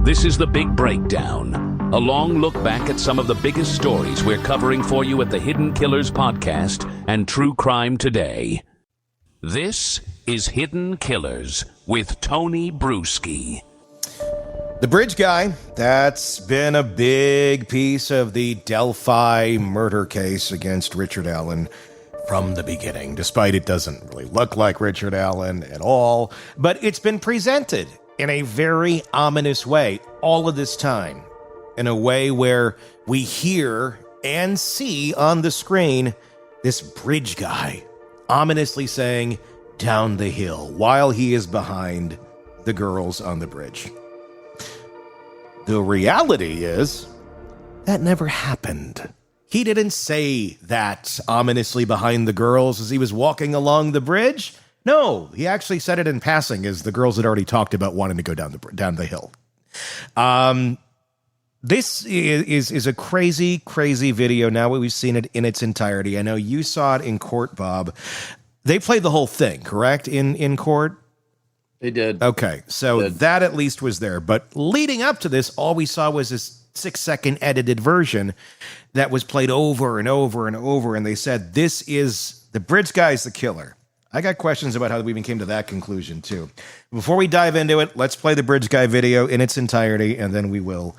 This is The Big Breakdown, a long look back at some of the biggest stories we're covering for you at the Hidden Killers podcast and True Crime Today. This is Hidden Killers with Tony Bruschi. The bridge guy, that's been a big piece of the Delphi murder case against Richard Allen from the beginning, despite it doesn't really look like Richard Allen at all. But it's been presented in a very ominous way all of this time, in a way where we hear and see on the screen this bridge guy ominously saying, "Down the hill," while he is behind the girls on the bridge. The reality is that never happened. He didn't say that ominously behind the girls as he was walking along the bridge. No, he actually said it in passing, as the girls had already talked about wanting to go down the hill. This is a crazy, crazy video now that we've seen it in its entirety. I know you saw it in court, Bob. They played the whole thing, correct, in court? They did. Okay, so that at least was there. But leading up to this, all we saw was this 6-second edited version that was played over and over and over, and they said, this is, the bridge guy's the killer. I got questions about how we even came to that conclusion, too. Before we dive into it, let's play the bridge guy video in its entirety, and then we will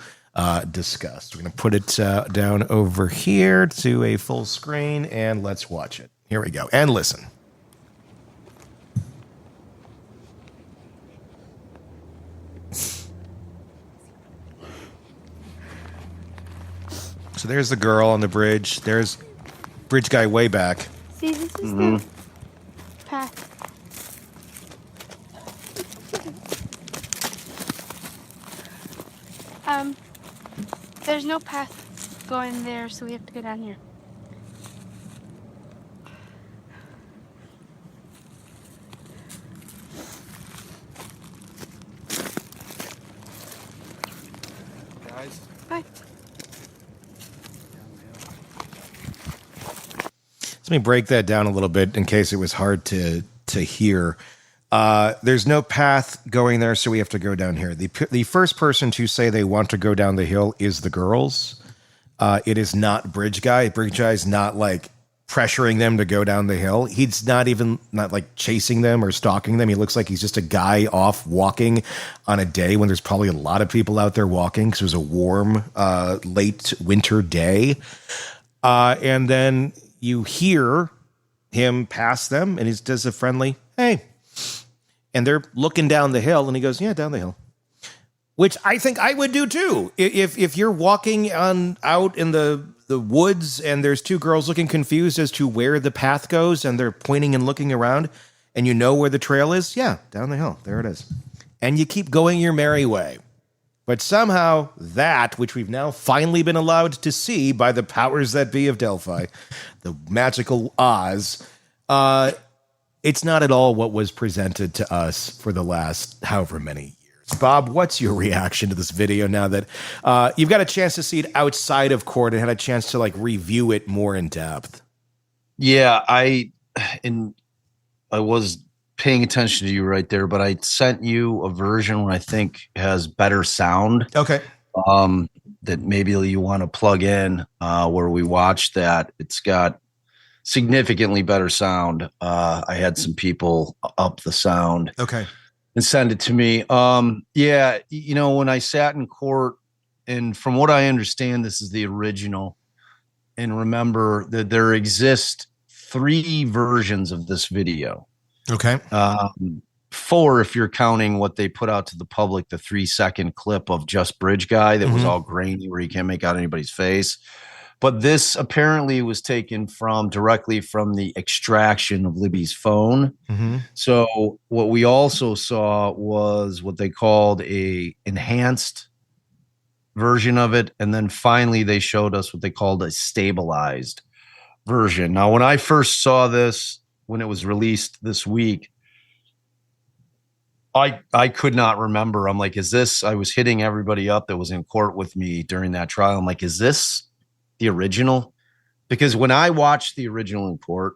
discuss. We're going to put it down over here to a full screen, and let's watch it. Here we go, and listen. So there's the girl on the bridge. There's bridge guy way back. See, this is the path. There's no path going there, so we have to go down here. Guys. Bye. Let me break that down a little bit in case it was hard to hear. There's no path going there, so we have to go down here. The first person to say they want to go down the hill is the girls. It is not Bridge Guy. Bridge Guy is not like pressuring them to go down the hill. He's not like chasing them or stalking them. He looks like he's just a guy off walking on a day when there's probably a lot of people out there walking because it was a warm, late winter day. And then you hear him pass them, and he does a friendly, "Hey." And they're looking down the hill, and he goes, "Yeah, down the hill." Which I think I would do too. If you're walking out in the woods and there's two girls looking confused as to where the path goes, and they're pointing and looking around, and you know where the trail is, yeah, down the hill. There it is. And you keep going your merry way. But somehow that, which we've now finally been allowed to see by the powers that be of Delphi, the magical Oz, it's not at all what was presented to us for the last however many years. Bob, what's your reaction to this video now that you've got a chance to see it outside of court and had a chance to like review it more in depth? Yeah, I was paying attention to you right there, but I sent you a version I think has better sound. Okay. That maybe you want to plug in where we watched that. It's got significantly better sound. I had some people up the sound. Okay. And send it to me. Yeah, you know, when I sat in court, and from what I understand, this is the original. And remember that there exist 3 versions of this video. Okay. 4 if you're counting what they put out to the public, the 3-second clip of just Bridge Guy that was all grainy where you can't make out anybody's face. But this apparently was taken directly from the extraction of Libby's phone. So what we also saw was what they called a enhanced version of it. And then finally they showed us what they called a stabilized version. Now, when I first saw this, when it was released this week, I could not remember. I'm like, is this, I was hitting everybody up that was in court with me during that trial. I'm like, is this the original? Because when I watched the original in court,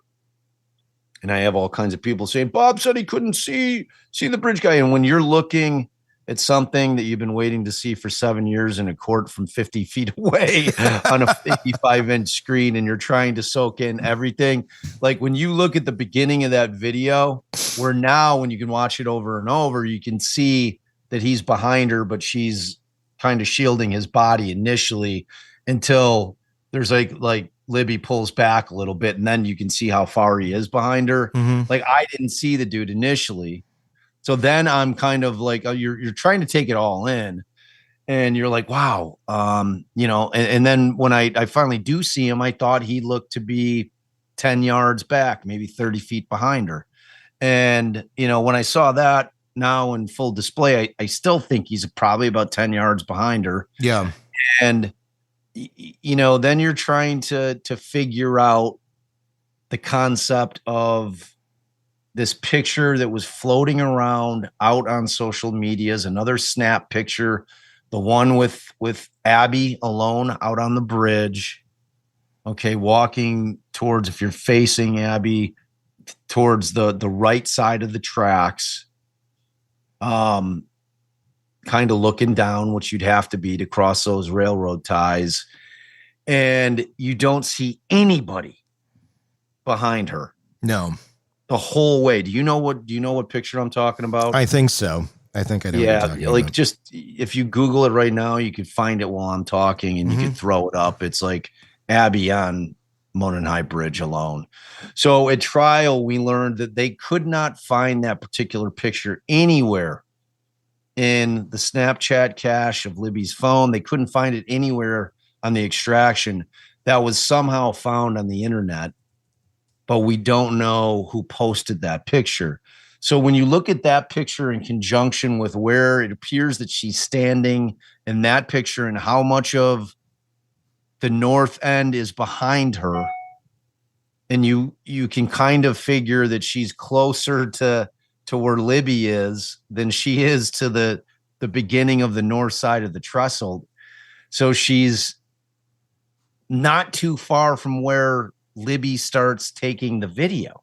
and I have all kinds of people saying, Bob said he couldn't see the Bridge Guy. And when you're looking It's something that you've been waiting to see for 7 years in a court from 50 feet away on a 55-inch screen, and you're trying to soak in everything. Like when you look at the beginning of that video, where now when you can watch it over and over, you can see that he's behind her, but she's kind of shielding his body initially until there's like Libby pulls back a little bit, and then you can see how far he is behind her. Mm-hmm. Like I didn't see the dude initially. So then I'm kind of like, you're trying to take it all in, and you're like, wow, and then when I finally do see him, I thought he looked to be 10 yards back, maybe 30 feet behind her. And, when I saw that now in full display, I still think he's probably about 10 yards behind her. Yeah. And, then you're trying to figure out the concept of this picture that was floating around out on social media is another snap picture, the one with Abby alone out on the bridge. Okay, walking towards, if you're facing Abby, towards the right side of the tracks, kind of looking down, which you'd have to be to cross those railroad ties, and you don't see anybody behind her. No. The whole way. Do you know what picture I'm talking about? I think so. I think I know. Yeah, what you're talking like about. just if you Google it right now, you can find it while I'm talking, and you can throw it up. It's like Abby on Monon High Bridge alone. So at trial, we learned that they could not find that particular picture anywhere in the Snapchat cache of Libby's phone. They couldn't find it anywhere on the extraction. That was somehow found on the internet, but we don't know who posted that picture. So when you look at that picture in conjunction with where it appears that she's standing in that picture and how much of the north end is behind her, and you can kind of figure that she's closer to where Libby is than she is to the beginning of the north side of the trestle. So she's not too far from where Libby starts taking the video.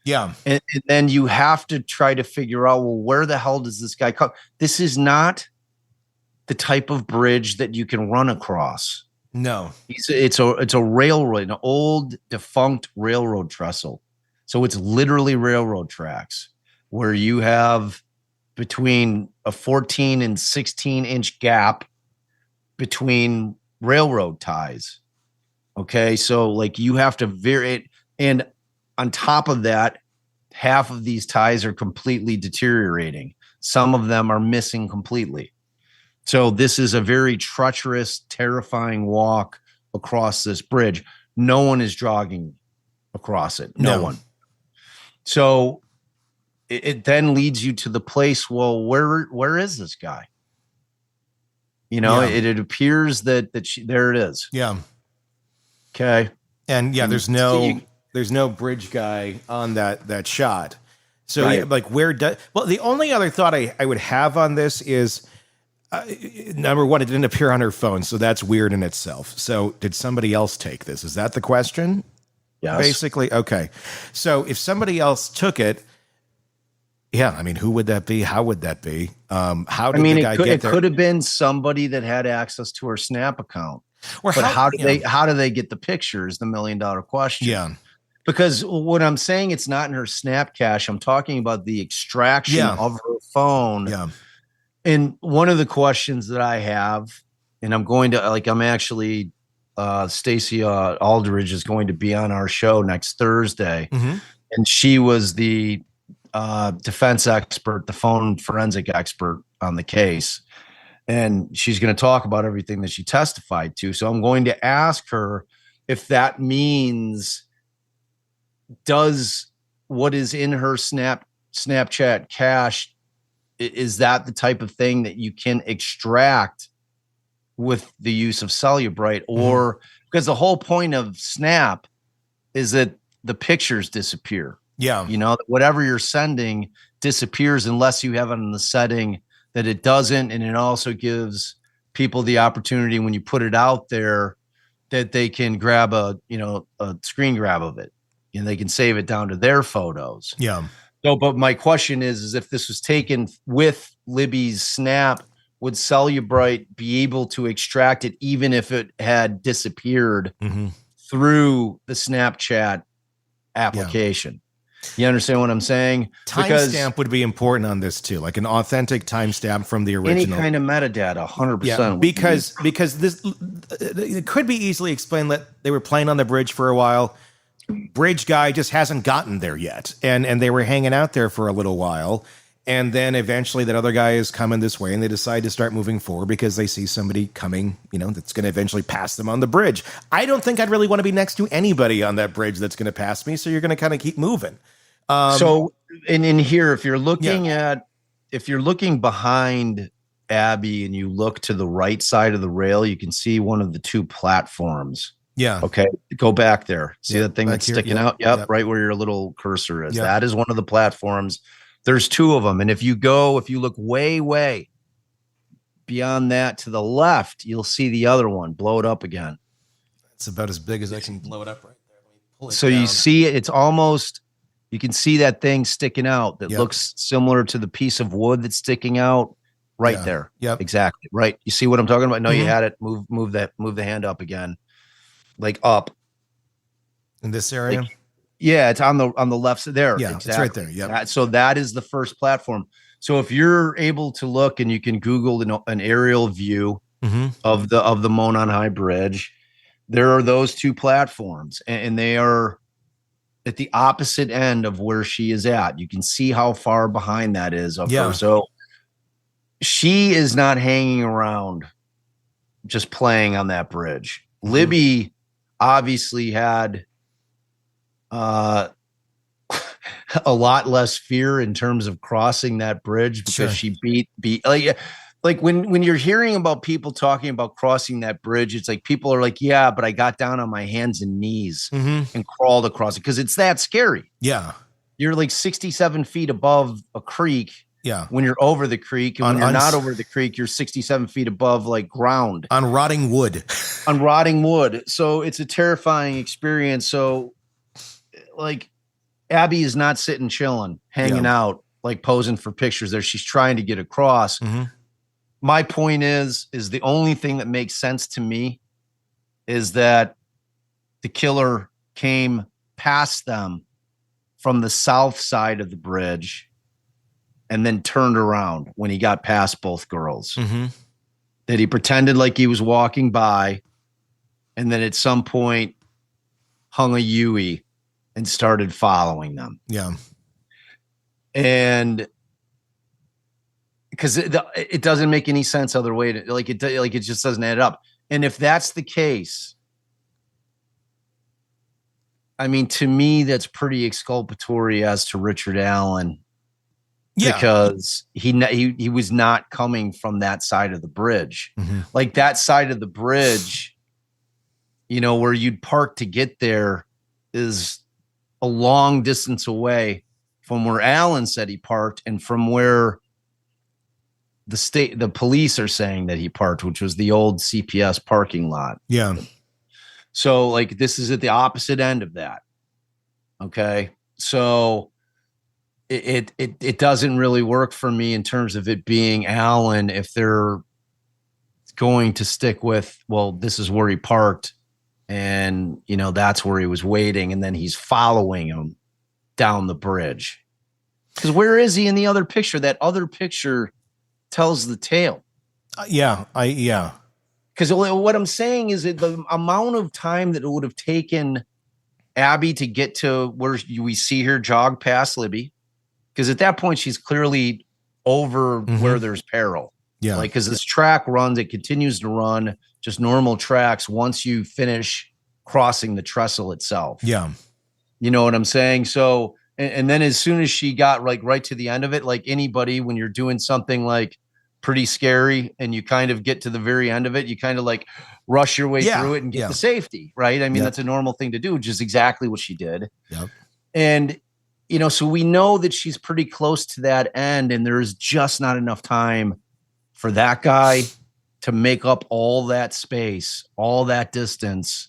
Yeah. And then you have to try to figure out, well, where the hell does this guy come? This is not the type of bridge that you can run across. No. It's a railroad, an old defunct railroad trestle. So it's literally railroad tracks where you have between a 14 and 16-inch gap between railroad ties. Okay, so like you have to vary it, and on top of that, half of these ties are completely deteriorating. Some of them are missing completely. So this is a very treacherous, terrifying walk across this bridge. No one is jogging across it. No one. So it then leads you to the place, well, where is this guy? It appears that there it is. Yeah. Okay. And yeah, there's no bridge guy on that shot. So Right. yeah, like the only other thought I would have on this is, number one, it didn't appear on her phone. So that's weird in itself. So did somebody else take this? Is that the question? Yes. Basically. Okay. So if somebody else took it, yeah, I mean, who would that be? How would that be? How did the guy get there? It could have been somebody that had access to her Snap account. Or but how do they get the picture is the $1 million question. Yeah. Because when I'm saying it's not in her Snap cache, I'm talking about the extraction of her phone. Yeah. And one of the questions that I have, and I'm actually Stacey Aldridge is going to be on our show next Thursday. Mm-hmm. And she was the defense expert, the phone forensic expert on the case. And she's going to talk about everything that she testified to. So I'm going to ask her if that means, does what is in her Snapchat cache, is that the type of thing that you can extract with the use of Cellubrite? Or because the whole point of Snap is that the pictures disappear. Yeah. Whatever you're sending disappears unless you have it in the setting that it doesn't. And it also gives people the opportunity when you put it out there that they can grab a screen grab of it, and they can save it down to their photos. Yeah. So, but my question is if this was taken with Libby's snap, would Cellubrite be able to extract it even if it had disappeared through the Snapchat application? You understand what I'm saying? Timestamp would be important on this too, like an authentic timestamp from the original. Any kind of metadata, 100%. Yeah, because this it could be easily explained that they were playing on the bridge for a while. Bridge guy just hasn't gotten there yet, and they were hanging out there for a little while, and then eventually that other guy is coming this way, and they decide to start moving forward because they see somebody coming, that's going to eventually pass them on the bridge. I don't think I'd really want to be next to anybody on that bridge that's going to pass me, so you're going to kind of keep moving. So in here, if you're looking behind Abby and you look to the right side of the rail, you can see one of the two platforms. Yeah. Okay. Go back there. See that thing that's sticking out? Yep. Right where your little cursor is. Yep. That is one of the platforms. There's two of them. And if you look way, way beyond that to the left, you'll see the other one. Blow it up again. It's about as big as I can blow it up right there. Let me pull it so down. You see it. It's almost, you can see that thing sticking out that looks similar to the piece of wood that's sticking out right there. Yep. Exactly. Right. You see what I'm talking about? No, you had it. Move the hand up again. Like up in this area. It's on the left side there. Yeah, exactly. It's right there. Yeah. So that is the first platform. So if you're able to look and you can Google an aerial view of the Monon High Bridge, there are those two platforms, and they are at the opposite end of where she is at. You can see how far behind that is of her. So she is not hanging around just playing on that bridge. Libby obviously had a lot less fear in terms of crossing that bridge because she beat like when you're hearing about people talking about crossing that bridge, it's like people are like, yeah, but I got down on my hands and knees and crawled across it because it's that scary. Yeah. You're like 67 feet above a creek. Yeah. When you're over the creek, and when you're not over the creek, you're 67 feet above like ground on rotting wood. On rotting wood. So it's a terrifying experience. So like Abby is not sitting chilling, hanging out, like posing for pictures there. She's trying to get across. My point is the only thing that makes sense to me is that the killer came past them from the south side of the bridge and then turned around when he got past both girls. That he pretended like he was walking by and then at some point hung a Yui and started following them. Yeah. And because it doesn't make any sense other way to it just doesn't add up. And if that's the case, I mean, to me, that's pretty exculpatory as to Richard Allen. Because he was not coming from that side of the bridge. Like that side of the bridge, where you'd park to get there is a long distance away from where Allen said he parked and from where the police are saying that he parked, which was the old CPS parking lot. Yeah. So like this is at the opposite end of that. Okay. So it doesn't really work for me in terms of it being Allen if they're going to stick with, well, this is where he parked and, that's where he was waiting. And then he's following him down the bridge. Because where is he in the other picture? That other picture tells the tale. Because what I'm saying is that the amount of time that it would have taken Abby to get to where we see her jog past Libby, because at that point she's clearly over where there's peril. Yeah. Like, because this track runs, it continues to run just normal tracks once you finish crossing the trestle itself. Yeah. You know what I'm saying? So, and then as soon as she got like right to the end of it, like anybody, when you're doing something like pretty scary and you kind of get to the very end of it, you kind of like rush your way through it and get to safety. Right. I mean, that's a normal thing to do, which is exactly what she did. Yep. And, so we know that she's pretty close to that end and there's just not enough time for that guy to make up all that space, all that distance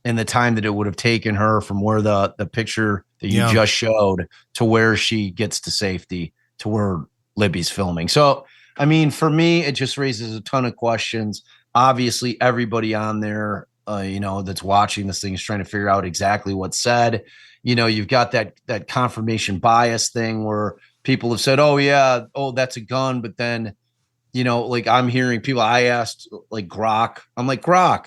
in the time that it would have taken her from where the picture that you just showed to where she gets to safety, to where Libby's filming. So I mean, for me, it just raises a ton of questions. Obviously, everybody on there, that's watching this thing is trying to figure out exactly what's said. You've got that confirmation bias thing where people have said, "Oh yeah, oh that's a gun," but then, like I'm hearing people. I asked like Grok. I'm like, Grok,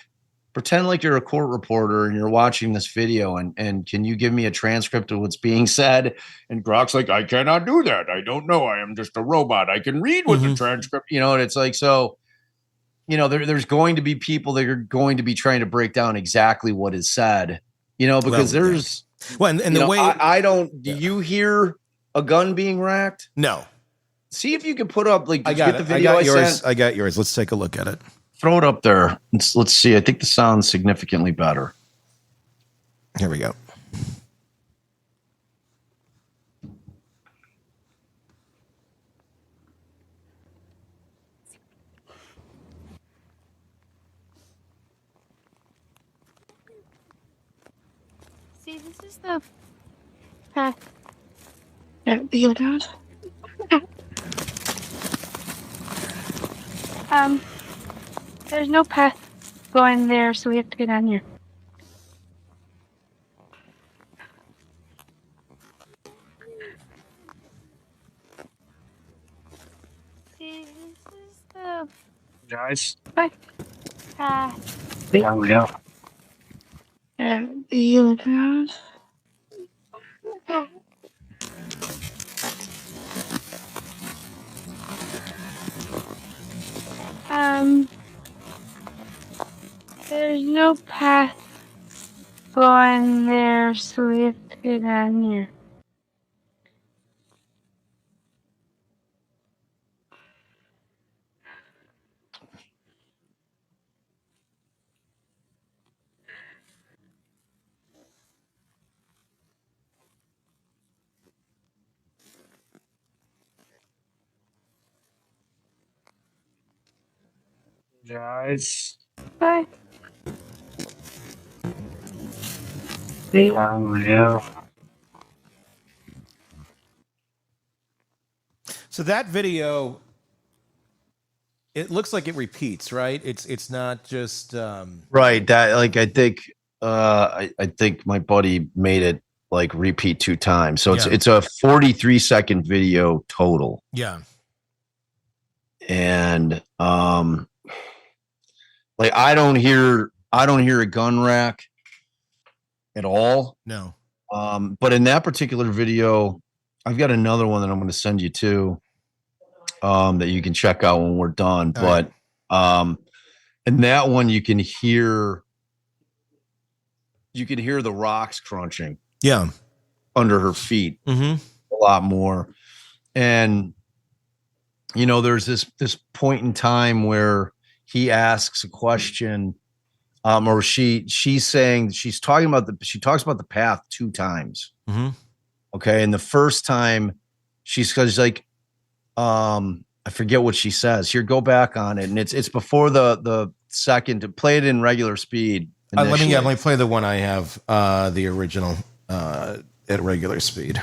pretend like you're a court reporter and you're watching this video, and can you give me a transcript of what's being said? And Grok's like, I cannot do that. I don't know. I am just a robot. I can read what the transcript, and it's like, so, there's going to be people that are going to be trying to break down exactly what is said, because there's, and the way I don't, do you hear a gun being racked? No. See if you can put up, like, I got the it. video I got yours. sent? I got yours. Let's take a look at it. Throw it up there. Let's see. I think the sound's significantly better. Here we go. See, this is the path. You down? There's no path going there, so we have to go down here. See, this is the Guys, path. yeah, we go. You down? There's no path going there, so we have to go down here. Guys, Bye. yeah, we go. So that video, it looks like it repeats, right? It's not just Right. That, like, I think my buddy made it like repeat 2 times. So it's a 43-second video total. yeah. And like I don't hear a gun rack at all. No. But in that particular video, I've got another one that I'm going to send you to, that you can check out when we're done. All But in that one, you can hear the rocks crunching Yeah. under her feet Mm-hmm. a lot more. And there's this point in time where he asks a question, or she's saying she talks about the path 2 times. Mm-hmm. Okay, and the first time she's like, I forget what she says. Here, go back on it, and it's before the second. To play it in regular speed. Let me play the one I have, the original, at regular speed.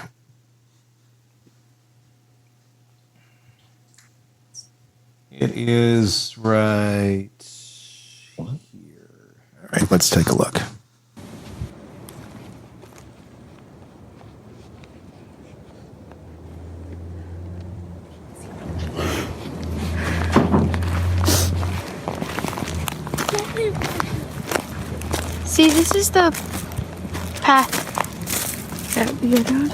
It is right here. All right, let's take a look. See, this is the path. You down?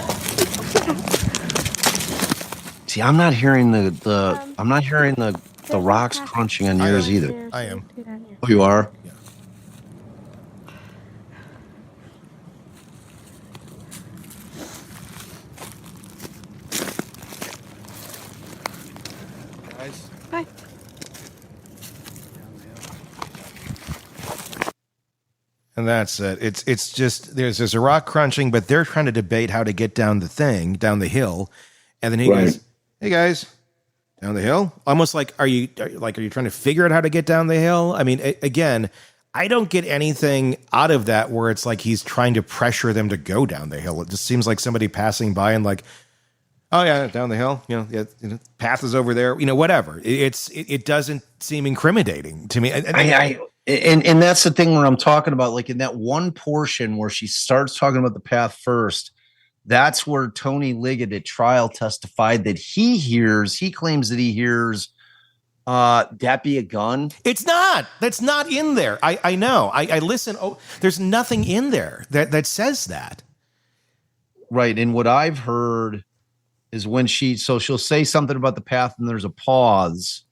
See, I'm not hearing the rocks crunching on yours either. I am. Oh, you are? Yeah. Guys, Bye. And that's it. It's just there's a rock crunching, but they're trying to debate how to get down the hill, and then he goes, "Hey guys, down the hill." Almost like, are you trying to figure out how to get down the hill? I mean, again, I don't get anything out of that where it's like he's trying to pressure them to go down the hill. It just seems like somebody passing by and like, Oh yeah, down the hill. Path is over there. Whatever. It doesn't seem incriminating to me. And that's the thing where I'm talking about, like in that one portion where she starts talking about the path first. That's where Tony Liggett at trial testified that he claims that he hears that be a gun. It's not. That's not in there. I know. I listen. Oh, there's nothing in there that says that. Right. And what I've heard is when she'll say something about the path and there's a pause.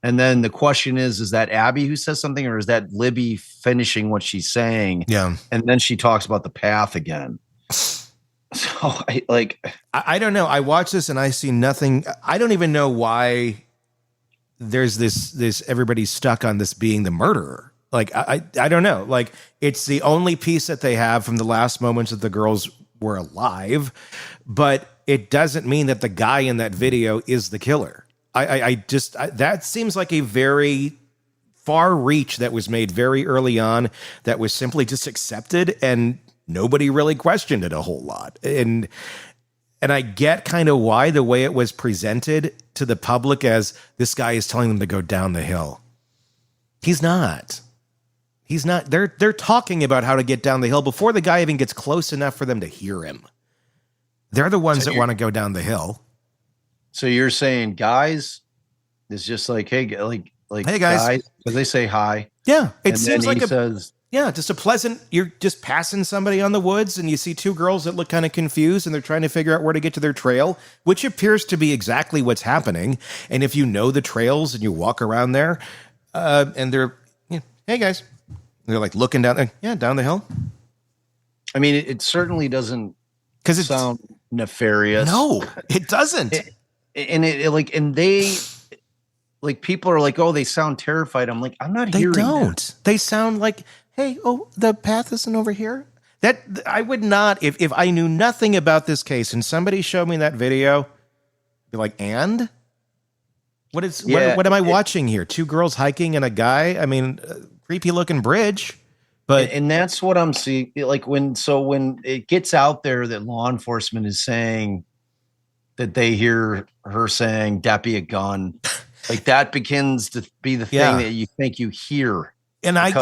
And then the question is that Abby who says something, or is that Libby finishing what she's saying? Yeah. And then she talks about the path again. So I don't know. I watch this and I see nothing. I don't even know why there's this everybody's stuck on this being the murderer. Like, I don't know. Like, it's the only piece that they have from the last moments that the girls were alive, but it doesn't mean that the guy in that video is the killer. That seems like a very far reach that was made very early on that was simply just accepted and nobody really questioned it a whole lot. And I get kind of why the way it was presented to the public as this guy is telling them to go down the hill. He's not. They're talking about how to get down the hill before the guy even gets close enough for them to hear him. They're the ones that want to go down the hill. So you're saying guys is just like, hey guys, because they say hi. Yeah. It and seems like says, just a pleasant, you're just passing somebody on the woods and you see two girls that look kind of confused and they're trying to figure out where to get to their trail, which appears to be exactly what's happening. And if you know the trails and you walk around there and they're, hey guys, they're like looking down, down the hill. I mean, it certainly doesn't sound nefarious. No, it doesn't. People are like, oh, they sound terrified. I'm like, I'm not hearing that. They don't. They sound like, hey, the path isn't over here. That I would not, if I knew nothing about this case and somebody showed me that video, be like, and? What am I watching here? Two girls hiking and a guy? I mean, creepy looking bridge. But and that's what I'm seeing. Like when it gets out there that law enforcement is saying that they hear her saying that be a gun, like that begins to be the thing that you think you hear. And and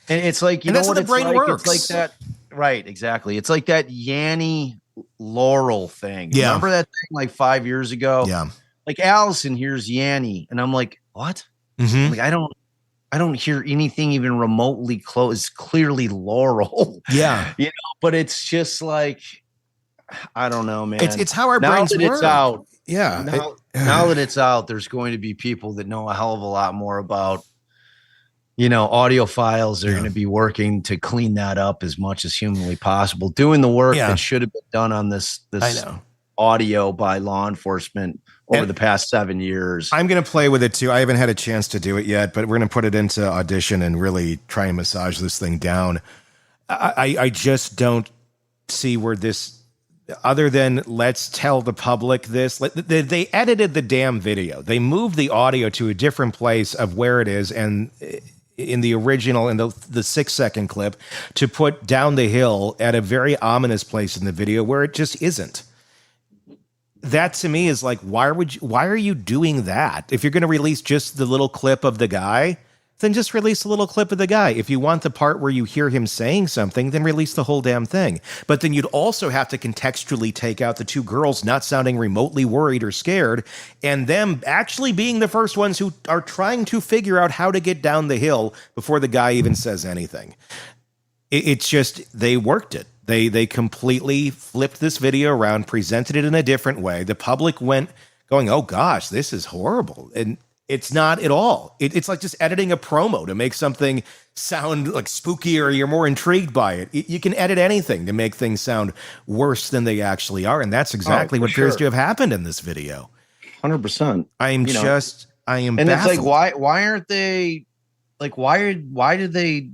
it's like, you know what, the brain works. It's like that. Right. Exactly. It's like that Yanny Laurel thing. Yeah. Remember that thing like 5 years ago? Yeah. Like Allison hears Yanny and I'm like, what? Mm-hmm. Like, I don't hear anything even remotely close. It's clearly Laurel. Yeah. But it's just like, I don't know, man. It's how our brains work. It's out. Yeah. Now that it's out, there's going to be people that know a hell of a lot more about, audio files. They're going to be working to clean that up as much as humanly possible, doing the work that should have been done on this audio by law enforcement over the past 7 years. I'm going to play with it too. I haven't had a chance to do it yet, but we're going to put it into Audition and really try and massage this thing down. I just don't see where this, other than let's tell the public this. They edited the damn video. They moved the audio to a different place of where it is, and in the original, in the 6-second clip, to put down the hill at a very ominous place in the video where it just isn't. That to me is like, why are you doing that? If you're going to release just the little clip of the guy, then just release a little clip of the guy. If you want the part where you hear him saying something, then release the whole damn thing. But then you'd also have to contextually take out the two girls not sounding remotely worried or scared, and them actually being the first ones who are trying to figure out how to get down the hill before the guy even says anything. It's just, they worked it. They completely flipped this video around, presented it in a different way. The public went going, oh gosh, this is horrible. And it's not at all. It's like just editing a promo to make something sound like spooky or you're more intrigued by it. You can edit anything to make things sound worse than they actually are. And that's exactly what appears to have happened in this video. 100%. I am and baffled. It's like, why aren't they, like, why did they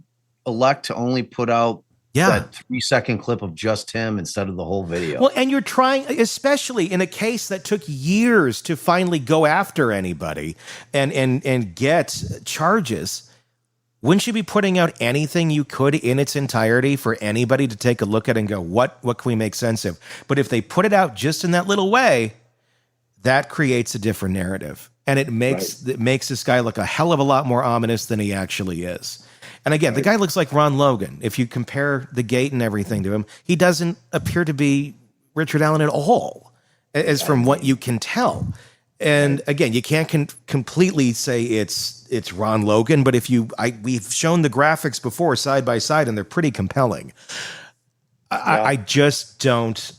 elect to only put out that 3-second clip of just him instead of the whole video? Well, and you're trying, especially in a case that took years to finally go after anybody and get charges. wouldn't you be putting out anything you could in its entirety for anybody to take a look at and go, what can we make sense of? But if they put it out just in that little way, that creates a different narrative. And it makes this guy look a hell of a lot more ominous than he actually is. And again, the guy looks like Ron Logan. If you compare the gait and everything to him, he doesn't appear to be Richard Allen at all, as from what you can tell. And again, you can't completely say it's Ron Logan, but we've shown the graphics before side by side, and they're pretty compelling. I just don't.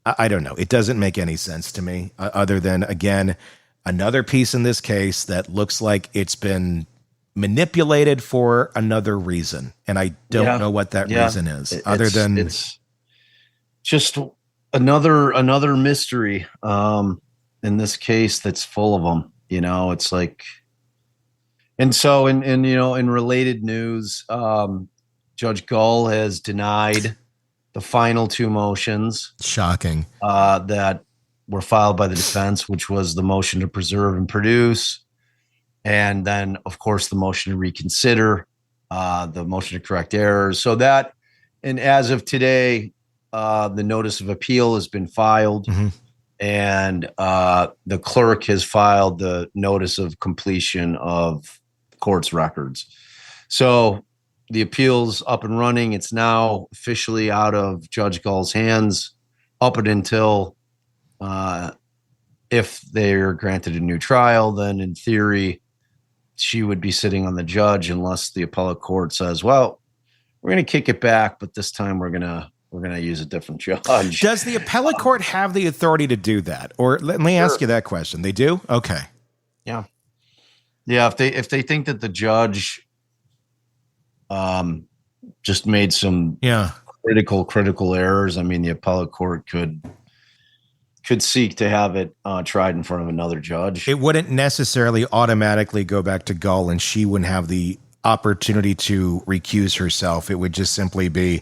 I don't know. It doesn't make any sense to me, other than, again, another piece in this case that looks like it's been manipulated for another reason, and I don't know what that reason is. It's just another mystery. In this case, that's full of them. It's like, and so in related news, Judge Gull has denied the final two motions. Shocking. That were filed by the defense, which was the motion to preserve and produce, and then, of course, the motion to reconsider, the motion to correct errors. So that, and as of today, the notice of appeal has been filed, and the clerk has filed the notice of completion of court's records. So the appeal's up and running. It's now officially out of Judge Gull's hands up until if they're granted a new trial, then in theory, she would be sitting on the judge unless the appellate court says, well, we're going to kick it back, but this time we're going to use a different judge. Does the appellate court have the authority to do that? Or let me ask you that question. They do? Okay. Yeah. Yeah. If they think that the judge just made some critical errors, I mean, the appellate court could seek to have it tried in front of another judge. It wouldn't necessarily automatically go back to Gull, and she wouldn't have the opportunity to recuse herself. It would just simply be,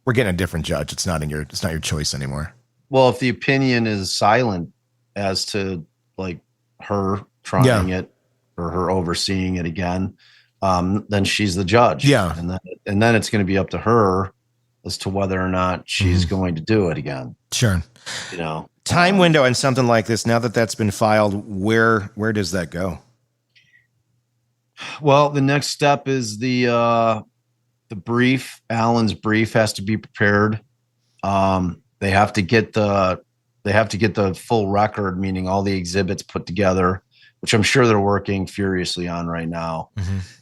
we're getting a different judge. It's not your choice anymore. Well, if the opinion is silent as to like her trying it or her overseeing it again, then she's the judge. Yeah. And then it's going to be up to her as to whether or not she's going to do it again. Sure. Time window and something like this, now that that's been filed, where does that go? Well, the next step is the brief. Allen's brief has to be prepared. They have to get the full record, meaning all the exhibits put together, which I'm sure they're working furiously on right now.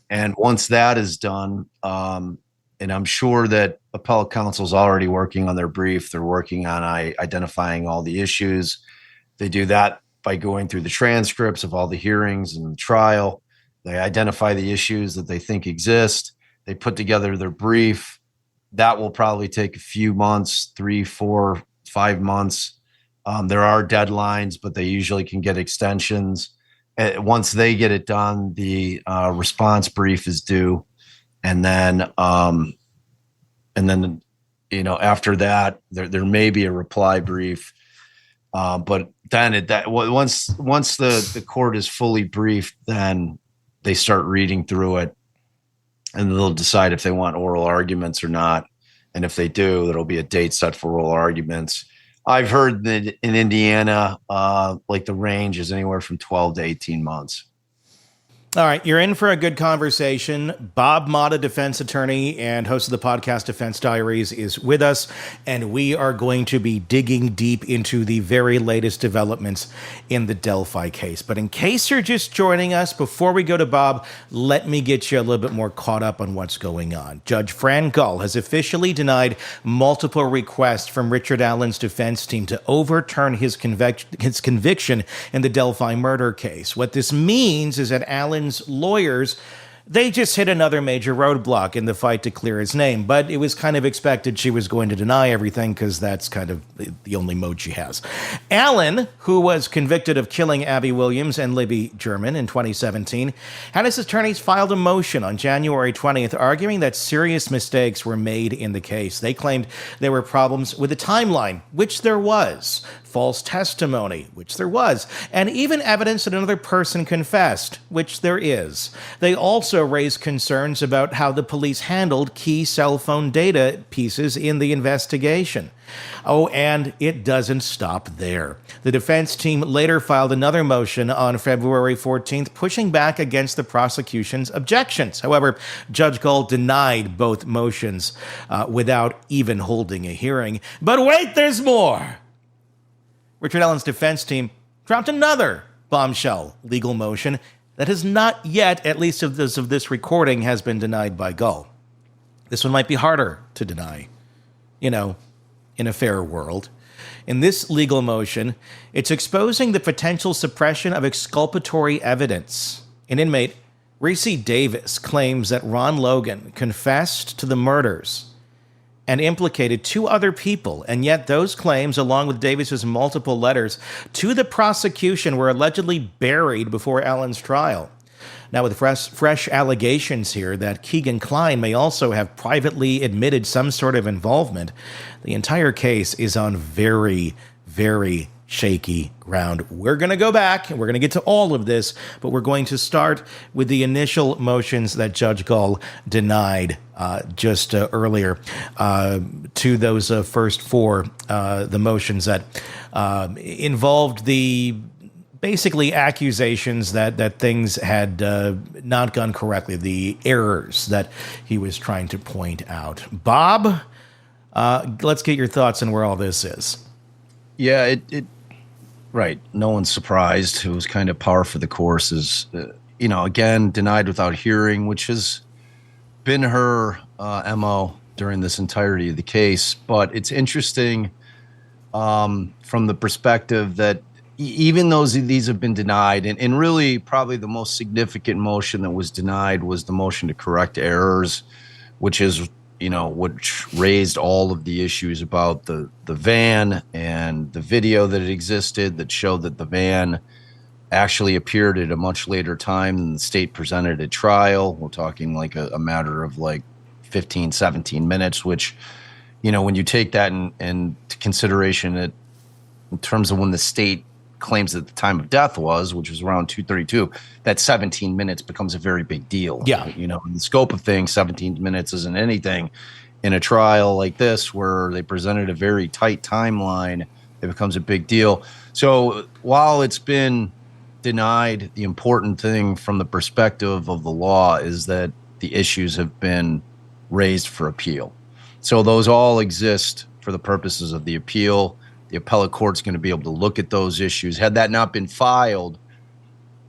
And once that is done, and I'm sure that appellate counsel is already working on their brief. They're working on identifying all the issues. They do that by going through the transcripts of all the hearings and the trial. They identify the issues that they think exist. They put together their brief. That will probably take a few months, 3, 4, 5 months. There are deadlines, but they usually can get extensions. Once they get it done, the response brief is due. And then after that, there may be a reply brief. But then once the court is fully briefed, then they start reading through it, and they'll decide if they want oral arguments or not. And if they do, there'll be a date set for oral arguments. I've heard that in Indiana, like the range is anywhere from 12 to 18 months. All right, you're in for a good conversation. Bob Motta, defense attorney and host of the podcast Defense Diaries, is with us, and we are going to be digging deep into the very latest developments in the Delphi case. But in case you're just joining us, before we go to Bob, let me get you a little bit more caught up on what's going on. Judge Fran Gull has officially denied multiple requests from Richard Allen's defense team to overturn his conviction in the Delphi murder case. What this means is that Allen's lawyers, they just hit another major roadblock in the fight to clear his name, but it was kind of expected she was going to deny everything because that's kind of the only mode she has. Allen, who was convicted of killing Abby Williams and Libby German in 2017, had his attorneys filed a motion on January 20th arguing that serious mistakes were made in the case. They claimed there were problems with the timeline, which there was. false testimony, which there was, and even evidence that another person confessed, which there is. They also raised concerns about how the police handled key cell phone data pieces in the investigation. Oh, and it doesn't stop there. The defense team later filed another motion on February 14th, pushing back against the prosecution's objections. However, Judge Gull denied both motions without even holding a hearing. But wait, there's more! Richard Allen's defense team dropped another bombshell legal motion that has not yet, at least of this recording, has been denied by Gull. This one might be harder to deny, in a fair world. In this legal motion, it's exposing the potential suppression of exculpatory evidence. An inmate, Reese Davis, claims that Ron Logan confessed to the murders and implicated 2 other people, and yet those claims, along with Davis's multiple letters to the prosecution, were allegedly buried before Allen's trial. Now, with fresh allegations here that Keegan Kline may also have privately admitted some sort of involvement, the entire case is on very, very shaky ground. We're going to go back, and we're going to get to all of this, but we're going to start with the initial motions that Judge Gull denied just earlier to those first 4, the motions that involved the basically accusations that things had not gone correctly, the errors that he was trying to point out. Bob, let's get your thoughts on where all this is. Yeah, right. No one's surprised. It was kind of par for the course. Again, denied without hearing, which has been her MO during this entirety of the case. But it's interesting from the perspective that even though these have been denied, and really probably the most significant motion that was denied was the motion to correct errors, which raised all of the issues about the van and the video that existed that showed that the van actually appeared at a much later time than the state presented at trial. We're talking like a matter of like 15, 17 minutes, which, when you take that into consideration in terms of when the state claims that the time of death was, which was around 2:32, that 17 minutes becomes a very big deal. Yeah. In the scope of things, 17 minutes isn't anything. In a trial like this, where they presented a very tight timeline, it becomes a big deal. So while it's been denied, the important thing from the perspective of the law is that the issues have been raised for appeal. So those all exist for the purposes of the appeal. The appellate court's going to be able to look at those issues. Had that not been filed,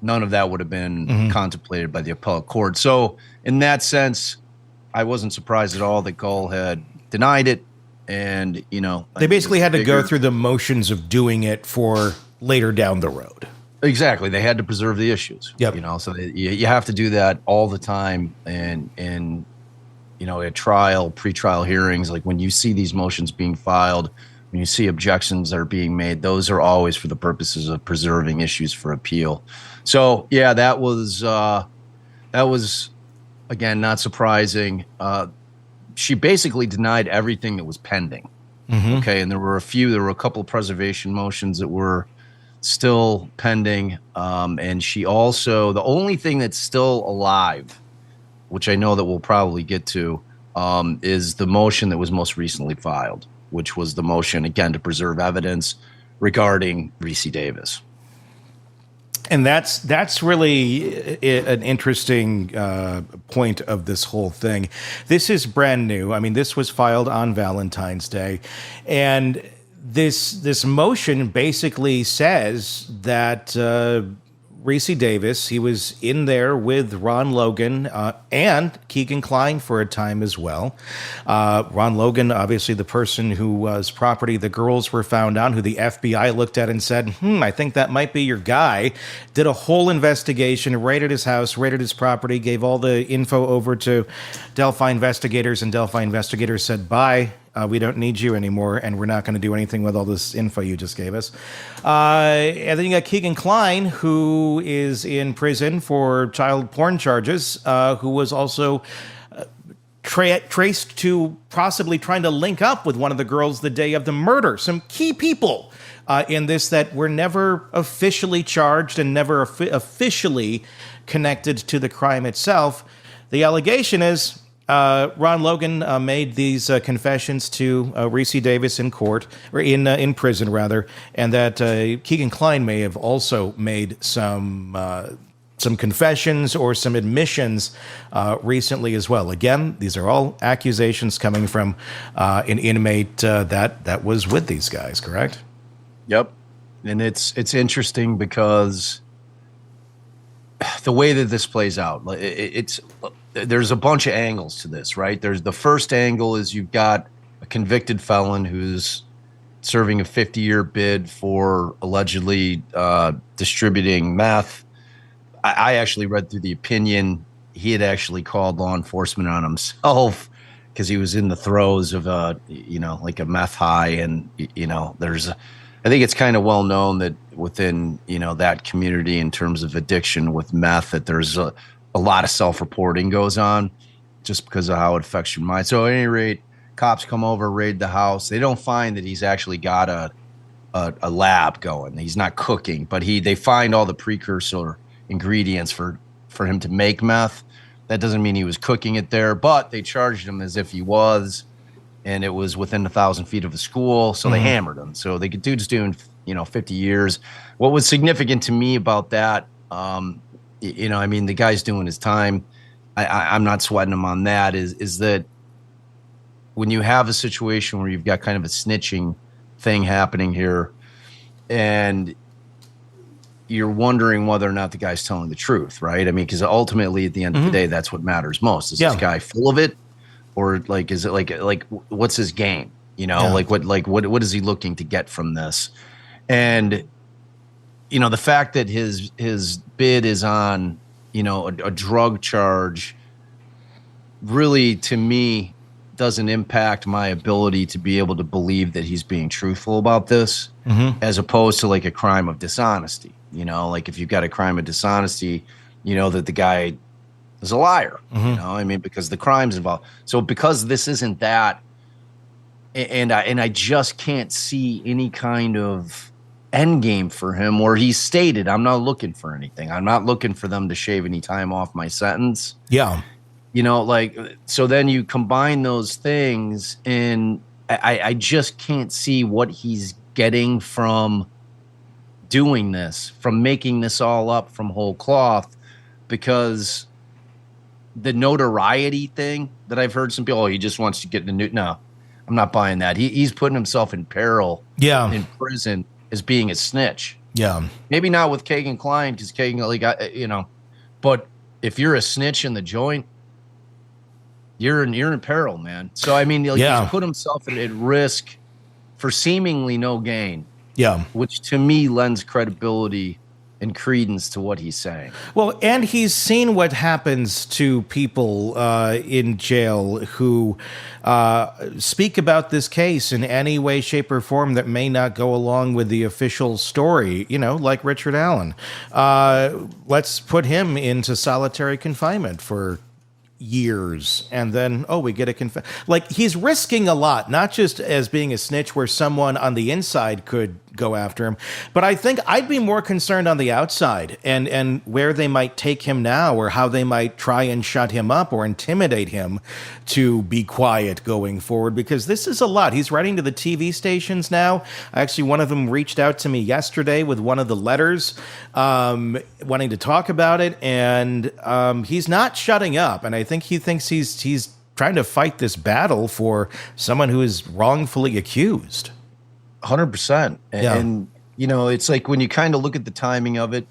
none of that would have been contemplated by the appellate court. So in that sense, I wasn't surprised at all that Gull had denied it. And, they basically had to go through the motions of doing it for later down the road. Exactly. They had to preserve the issues. Yep. So you have to do that all the time. And at trial, pre-trial hearings, like when you see these motions being filed, when you see objections that are being made, those are always for the purposes of preserving issues for appeal. So, yeah, that was again, not surprising. She basically denied everything that was pending. Okay, and there were a couple of preservation motions that were still pending. And she also, the only thing that's still alive, which I know that we'll probably get to, is the motion that was most recently filed, which was the motion, again, to preserve evidence regarding Reese Davis. And that's really an interesting point of this whole thing. This is brand new. I mean, this was filed on Valentine's Day. And this motion basically says that Reese Davis, he was in there with Ron Logan and Keegan Kline for a time as well. Ron Logan, obviously the person whose property the girls were found on, who the FBI looked at and said, I think that might be your guy. Did a whole investigation, raided his house, raided his property, gave all the info over to Delphi investigators, and Delphi investigators said, bye. We don't need you anymore, and we're not going to do anything with all this info you just gave us. And then you got Keegan Kline, who is in prison for child porn charges, who was also traced to possibly trying to link up with one of the girls the day of the murder. Some key people in this that were never officially charged and never officially connected to the crime itself. The allegation is Ron Logan made these confessions to Reese Davis in court, or in prison rather, and that Keegan Kline may have also made some confessions or some admissions recently as well. Again, these are all accusations coming from an inmate that was with these guys, correct? Yep. And it's interesting because the way that this plays out, there's a bunch of angles to this, right? There's the first angle is you've got a convicted felon who's serving a 50-year bid for allegedly distributing meth. I actually read through the opinion. He had actually called law enforcement on himself because he was in the throes of like a meth high. And, I think it's kind of well known that within, that community in terms of addiction with meth, that there's a lot of self-reporting goes on just because of how it affects your mind. So at any rate, cops come over, raid the house. They don't find that he's actually got a lab going. He's not cooking, but they find all the precursor ingredients for him to make meth. That doesn't mean he was cooking it there, but they charged him as if he was, and it was within 1,000 feet of a school, so they hammered him. So the dude's doing 50 years. What was significant to me about that, the guy's doing his time. I'm not sweating him on that, is that when you have a situation where you've got kind of a snitching thing happening here and you're wondering whether or not the guy's telling the truth, right? I mean, because ultimately at the end of the day, that's what matters most. Is this guy full of it? Or is it like what's his game? What is he looking to get from this? And, the fact that his bid is on, a drug charge really, to me, doesn't impact my ability to be able to believe that he's being truthful about this, as opposed to like a crime of dishonesty. Like if you've got a crime of dishonesty, that the guy is a liar, because the crime's involved. So because this isn't that, and I just can't see any kind of end game for him where he stated, I'm not looking for anything. I'm not looking for them to shave any time off my sentence. Yeah. So then you combine those things and I just can't see what he's getting from doing this, from making this all up from whole cloth, because the notoriety thing that I've heard some people, he just wants to get the new. No, I'm not buying that. He's putting himself in peril in prison as being a snitch. Yeah. Maybe not with Keegan Kline, because Keegan, but if you're a snitch in the joint, you're in peril, man. So, he's put himself at risk for seemingly no gain. Yeah. Which to me lends credibility and credence to what he's saying. Well, and he's seen what happens to people in jail who speak about this case in any way, shape, or form that may not go along with the official story, like Richard Allen. Let's put him into solitary confinement for years, and then we get a like he's risking a lot, not just as being a snitch where someone on the inside could go after him, but I think I'd be more concerned on the outside and where they might take him now, or how they might try and shut him up or intimidate him to be quiet going forward, because this is a lot. He's writing to the TV stations now. Actually, one of them reached out to me yesterday with one of the letters wanting to talk about it, and he's not shutting up, and I think he thinks he's trying to fight this battle for someone who is wrongfully accused. 100%. And it's like when you kind of look at the timing of it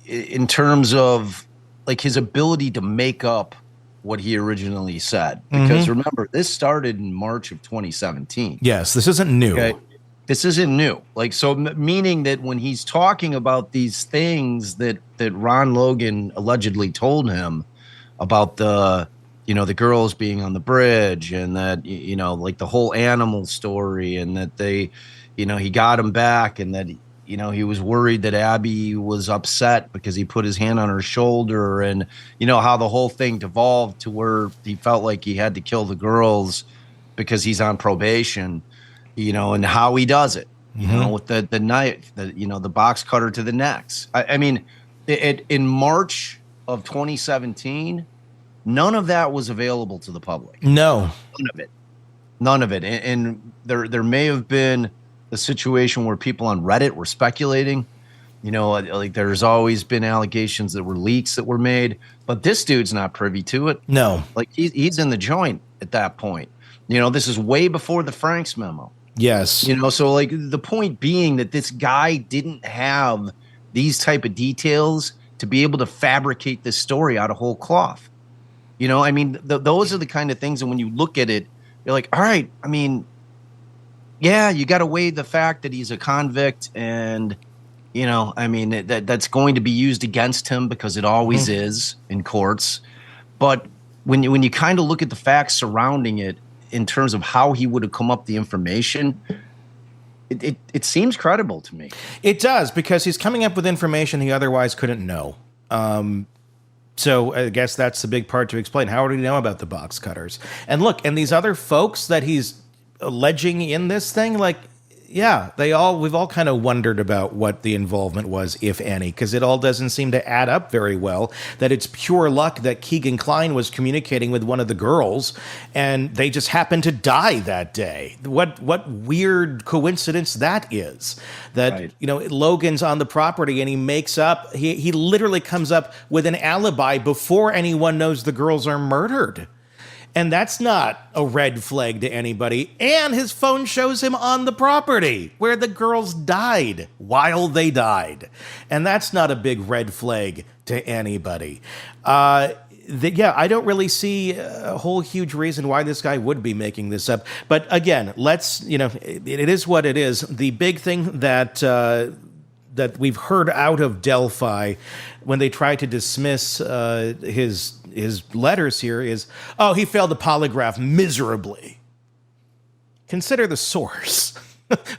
in terms of like his ability to make up what he originally said, because remember, this started in March of 2017. Yes, this isn't new. Okay? This isn't new. Like, so meaning that when he's talking about these things that Ron Logan allegedly told him about the girls being on the bridge, and that, like the whole animal story, and that they, he got him back, and that, he was worried that Abby was upset because he put his hand on her shoulder, and, how the whole thing devolved to where he felt like he had to kill the girls because he's on probation, and how he does it. with the knife, the box cutter to the necks. I mean, in March of 2017, none of that was available to the public. No, none of it. And there may have been a situation where people on Reddit were speculating. Like there's always been allegations that were leaks that were made, but this dude's not privy to it. No, like he's in the joint at that point. This is way before the Franks memo. Yes. So like the point being that this guy didn't have these type of details to be able to fabricate this story out of whole cloth. I mean, those are the kind of things that when you look at it, you're like, all right, I mean, yeah, you got to weigh the fact that he's a convict and, I mean, that's going to be used against him because it always is in courts. But when you kind of look at the facts surrounding it in terms of how he would have come up the information, it seems credible to me. It does, because he's coming up with information he otherwise couldn't know. So I guess that's the big part to explain. How would he know about the box cutters? And look, and these other folks that he's alleging in this thing, like, yeah, we've all kind of wondered about what the involvement was, if any, because it all doesn't seem to add up very well. That it's pure luck that Keegan Kline was communicating with one of the girls, and they just happened to die that day. What weird coincidence that is. That right. Logan's on the property, and he makes up. He literally comes up with an alibi before anyone knows the girls are murdered. And that's not a red flag to anybody. And his phone shows him on the property where the girls died while they died. And that's not a big red flag to anybody. I don't really see a whole huge reason why this guy would be making this up. But again, it is what it is. The big thing that we've heard out of Delphi when they try to dismiss his letters here is, he failed the polygraph miserably. Consider the source.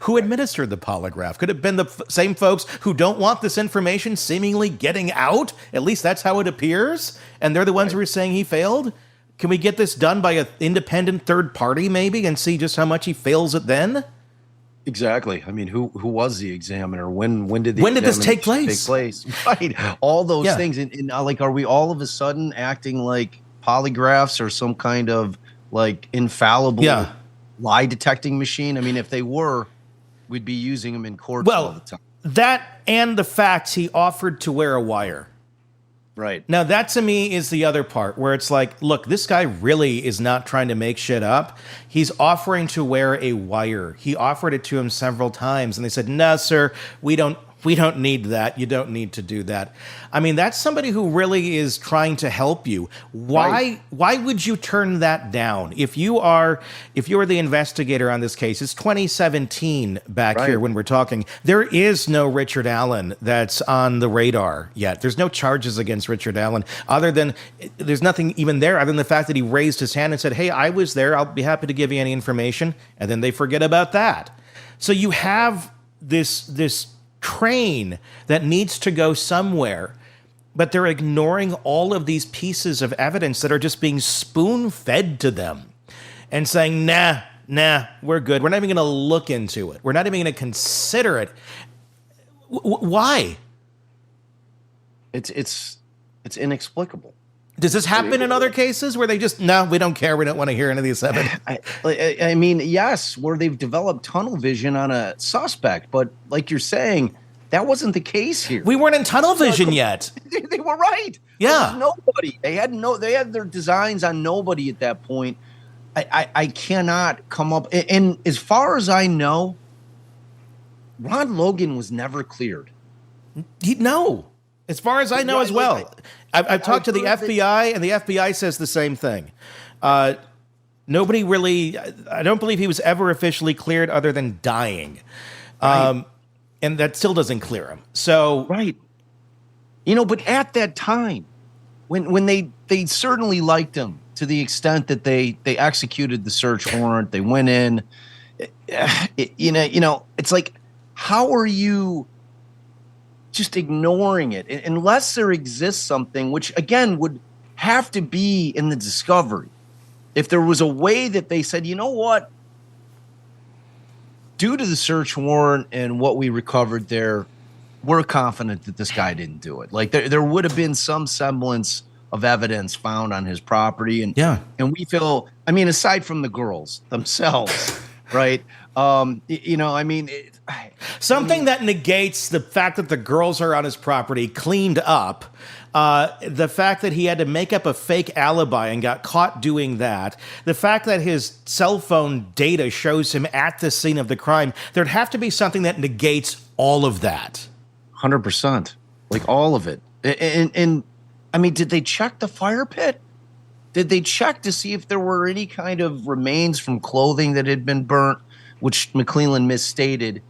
Who administered the polygraph? Could it have been the same folks who don't want this information seemingly getting out? At least that's how it appears. And they're the ones who are saying he failed? Can we get this done by an independent third party maybe and see just how much he fails it then? Exactly. I mean, who was the examiner? When did this take place? Right. All those things. And like, are we all of a sudden acting like polygraphs or some kind of like infallible lie detecting machine? I mean, if they were, we'd be using them in court all the time. That and the fact he offered to wear a wire. Right. Now, that to me is the other part where it's like, look, this guy really is not trying to make shit up. He's offering to wear a wire. He offered it to him several times, and they said, no, sir, we don't need that. You don't need to do that. I mean, that's somebody who really is trying to help you. Why would you turn that down? If you are the investigator on this case, it's 2017 back here when we're talking. There is no Richard Allen that's on the radar yet. There's no charges against Richard Allen other than there's nothing even there other than the fact that he raised his hand and said, hey, I was there. I'll be happy to give you any information. And then they forget about that. So you have this train that needs to go somewhere, but they're ignoring all of these pieces of evidence that are just being spoon-fed to them and saying, nah, we're good. We're not even going to look into it. We're not even going to consider it. Why? It's inexplicable. Does this happen in other cases where they just, no, we don't care. We don't want to hear any of these evidence? I mean, yes, where they've developed tunnel vision on a suspect, but like you're saying, that wasn't the case here. We weren't in tunnel vision yet. They were right. Yeah. There was nobody. They had their designs on nobody at that point. I cannot come up. And as far as I know, Ron Logan was never cleared. No. As far as I know as well. I've talked to the FBI, and the FBI says the same thing. Nobody really, I don't believe he was ever officially cleared other than dying. Right. And that still doesn't clear him. So right. But at that time, when they certainly liked him to the extent that they executed the search warrant, they went in, it's like, how are you just ignoring it unless there exists something, which again would have to be in the discovery. If there was a way that they said, you know what, due to the search warrant and what we recovered there, we're confident that this guy didn't do it. Like there would have been some semblance of evidence found on his property. And we feel, I mean, aside from the girls themselves, right? Something that negates the fact that the girls are on his property cleaned up. The fact that he had to make up a fake alibi and got caught doing that. The fact that his cell phone data shows him at the scene of the crime. There'd have to be something that negates all of that. 100%. Like all of it. And I mean, did they check the fire pit? Did they check to see if there were any kind of remains from clothing that had been burnt, which McClellan misstated?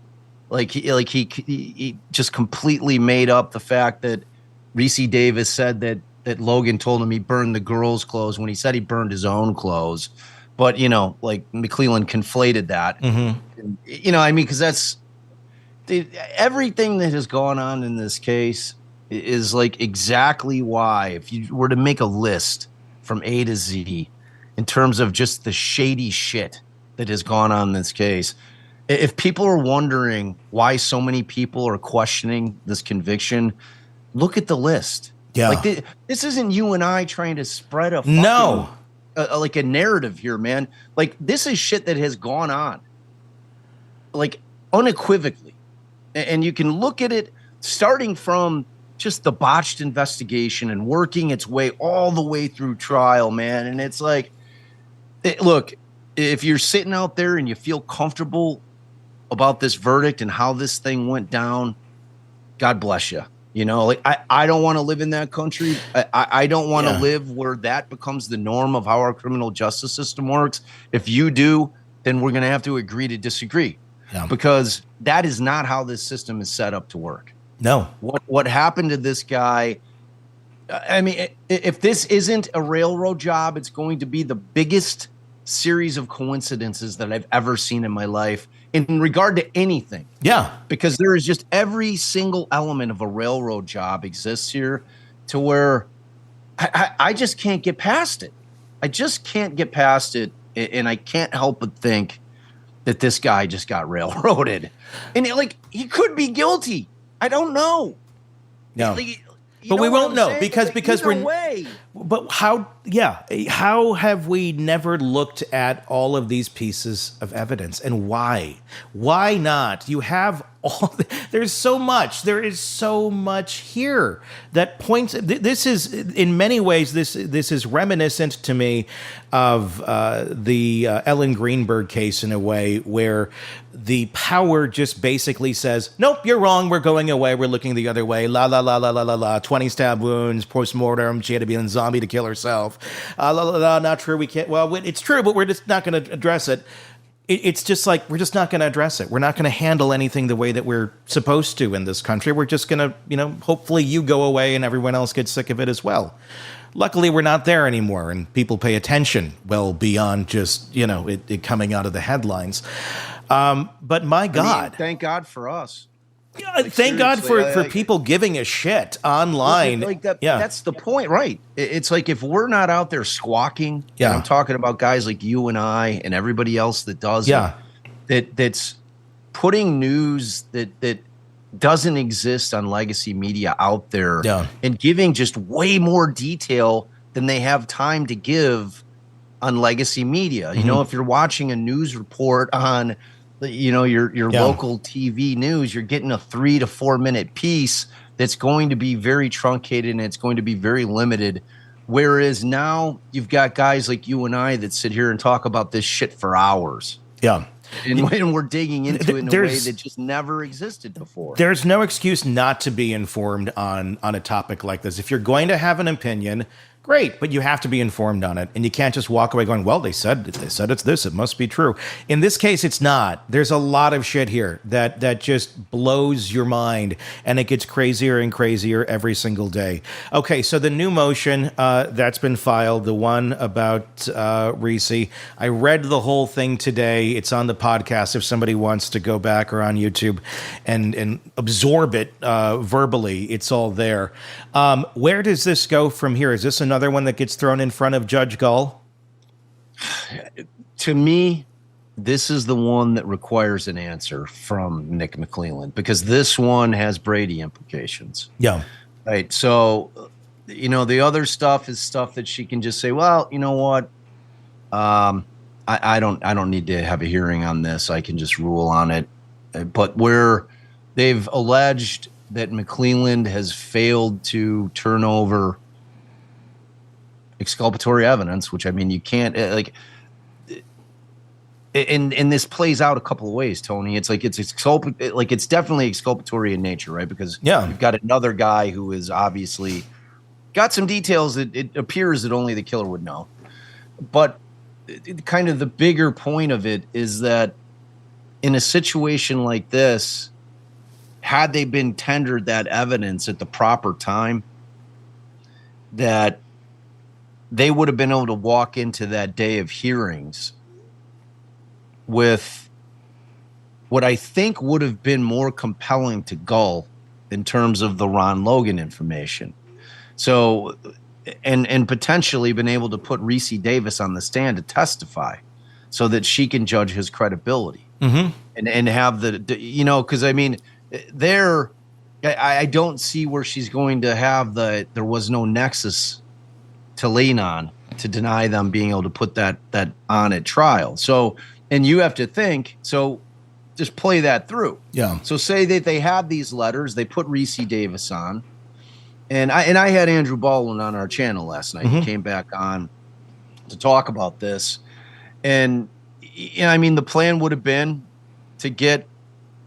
He just completely made up the fact that Reese Davis said that Logan told him he burned the girls' clothes when he said he burned his own clothes. But, McClellan conflated that. And, because that's everything that has gone on in this case is like exactly why, if you were to make a list from A to Z in terms of just the shady shit that has gone on in this case, if people are wondering why so many people are questioning this conviction, look at the list. Yeah. Like this isn't you and I trying to spread a fucking, like a narrative here, man. Like this is shit that has gone on, like unequivocally. And you can look at it starting from just the botched investigation and working its way all the way through trial, man. And it's like, look, if you're sitting out there and you feel comfortable about this verdict and how this thing went down, God bless you. I don't want to live in that country. I don't want to live where that becomes the norm of how our criminal justice system works. If you do, then we're going to have to agree to disagree, because that is not how this system is set up to work. No. What happened to this guy? I mean, if this isn't a railroad job, it's going to be the biggest series of coincidences that I've ever seen in my life in regard to anything. Yeah. Because there is just every single element of a railroad job exists here to where I just can't get past it. I just can't get past it. And I can't help but think that this guy just got railroaded. And he could be guilty. I don't know. No. But we won't know because we're way. But how have we never looked at all of these pieces of evidence, and why not? You have there is so much here that points. This is in many ways this is reminiscent to me of the Ellen Greenberg case in a way where the power just basically says, nope, you're wrong, we're going away, we're looking the other way, la la la la la la la, 20 stab wounds, post-mortem, she had to be a zombie to kill herself, la la la, not true, we can't, well, it's true, but we're just not going to address it. It's just like, we're just not going to address it. We're not going to handle anything the way that we're supposed to in this country. We're just going to, hopefully you go away and everyone else gets sick of it as well. Luckily, we're not there anymore, and people pay attention well beyond just, it coming out of the headlines. But my God. Thank God for us. Yeah, thank God for people giving a shit online. That's the point, right? It's like if we're not out there squawking, and I'm talking about guys like you and I and everybody else that does that's putting news that doesn't exist on legacy media out there and giving just way more detail than they have time to give on legacy media. Mm-hmm. If you're watching a news report on your local TV news, you're getting a 3 to 4 minute piece that's going to be very truncated and it's going to be very limited. Whereas now you've got guys like you and I that sit here and talk about this shit for hours. Yeah. And we're digging into it in a way that just never existed before. There's no excuse not to be informed on a topic like this. If you're going to have an opinion, great, but you have to be informed on it, and you can't just walk away going, well, they said it's this, it must be true. In this case, it's not. There's a lot of shit here that just blows your mind, and it gets crazier and crazier every single day. Okay, so the new motion that's been filed, the one about Reese, I read the whole thing today. It's on the podcast if somebody wants to go back, or on YouTube and absorb it verbally. It's all there. Where does this go from here? Is this another one that gets thrown in front of Judge Gull? To me, this is the one that requires an answer from Nick McClelland, because this one has Brady implications. Yeah. Right. So, the other stuff is stuff that she can just say, well, you know what? I don't need to have a hearing on this. I can just rule on it. But where they've alleged that McClelland has failed to turn over exculpatory evidence, which, I mean, you can't and this plays out a couple of ways, Tony. It's like it's definitely exculpatory in nature, right? Because you've got another guy who is obviously got some details that it appears that only the killer would know. But kind of the bigger point of it is that in a situation like this, had they been tendered that evidence at the proper time, that they would have been able to walk into that day of hearings with what I think would have been more compelling to Gull in terms of the Ron Logan information. So, and potentially been able to put Reese Davis on the stand to testify so that she can judge his credibility and have because I mean, I don't see where she's going to have there was no nexus to lean on to deny them being able to put that on at trial. So, and you have to think, so just play that through. Yeah. So say that they had these letters, they put Reese Davis on, and I had Andrew Baldwin on our channel last night. He came back on to talk about this. And I mean, the plan would have been to get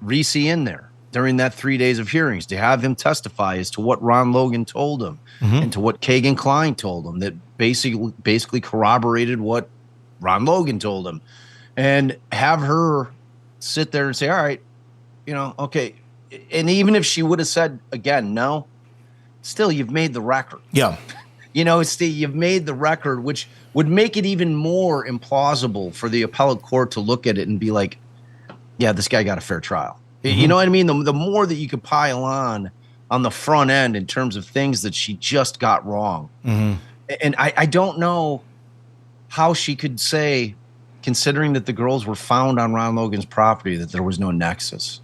Reese in there during that 3 days of hearings, to have him testify as to what Ron Logan told him and to what Kagan Klein told him, that basically corroborated what Ron Logan told him. And have her sit there and say, all right, okay. And even if she would have said, again, no, still, you've made the record. Yeah. You've made the record, which would make it even more implausible for the appellate court to look at it and be like, yeah, this guy got a fair trial. You know what I mean? The more that you could pile on the front end in terms of things that she just got wrong. And I don't know how she could say, considering that the girls were found on Ron Logan's property, that there was no nexus.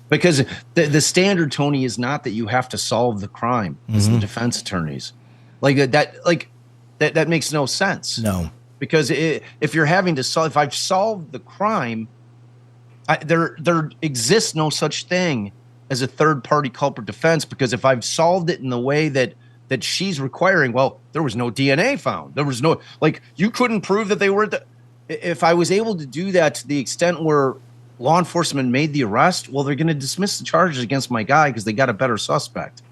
Because the standard, Tony, is not that you have to solve the crime as the defense attorneys. That makes no sense. No. Because if you're having to solve, if I've solved the crime, there exists no such thing as a third-party culprit defense, because if I've solved it in the way that she's requiring, well, there was no DNA found. There was no, you couldn't prove that they were if I was able to do that to the extent where law enforcement made the arrest, well, they're going to dismiss the charges against my guy because they got a better suspect.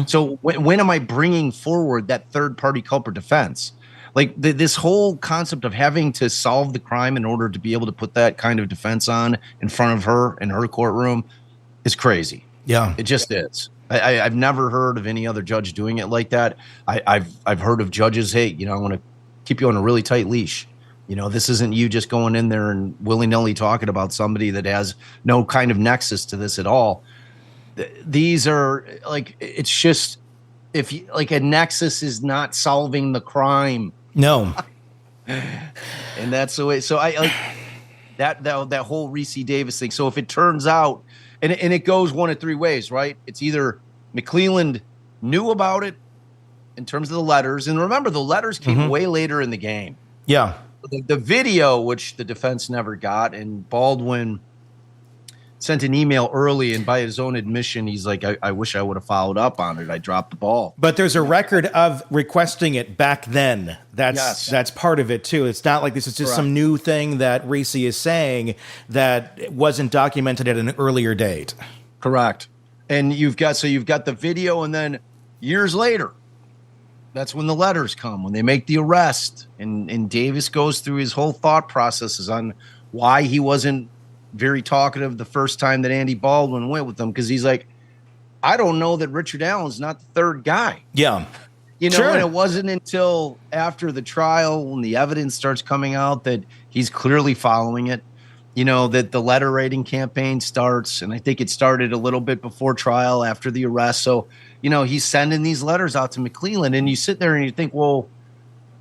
So when am I bringing forward that third-party culprit defense? This whole concept of having to solve the crime in order to be able to put that kind of defense on in front of her in her courtroom is crazy. Yeah, it just is. I've never heard of any other judge doing it like that. I've heard of judges, hey, I want to keep you on a really tight leash. This isn't you just going in there and willy-nilly talking about somebody that has no kind of nexus to this at all. These are it's just, if you, a nexus is not solving the crime. No. And that's the way. So I that whole Reese Davis thing. So if it turns out, and it goes one of three ways, right? It's either McClelland knew about it in terms of the letters. And remember, the letters came way later in the game. Yeah. The video, which the defense never got, and Baldwin sent an email early, and by his own admission, he's like, I wish I would have followed up on it. I dropped the ball. But there's a record of requesting it back then. That's part of it, too. It's not like this is just some new thing that Reese is saying that wasn't documented at an earlier date. Correct. And you've got the video, and then years later, that's when the letters come, when they make the arrest, and Davis goes through his whole thought processes on why he wasn't very talkative the first time that Andy Baldwin went with them, because he's like, I don't know that Richard Allen's not the third guy. Yeah. Sure. And it wasn't until after the trial, when the evidence starts coming out that he's clearly following it, that the letter writing campaign starts. And I think it started a little bit before trial, after the arrest. So, he's sending these letters out to McClelland, and you sit there and you think, well,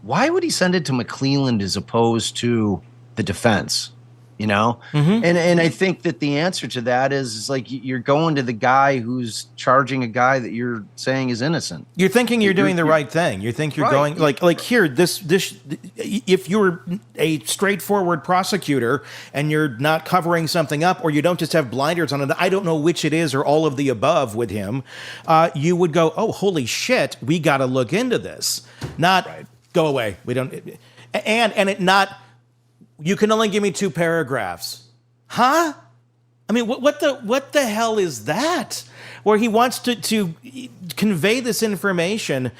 why would he send it to McClelland as opposed to the defense? you know? And I think that the answer to that is like you're going to the guy who's charging a guy that you're saying is innocent. You're thinking you're doing the right thing. You think you're right. going like here, this if you're a straightforward prosecutor and you're not covering something up, or you don't just have blinders on it, I don't know which it is, or all of the above with him, you would go, oh, holy shit, we got to look into this. Not go away. We don't, and it not, you can only give me 2 paragraphs. Huh? I mean, what the hell is that? Where he wants to convey this information,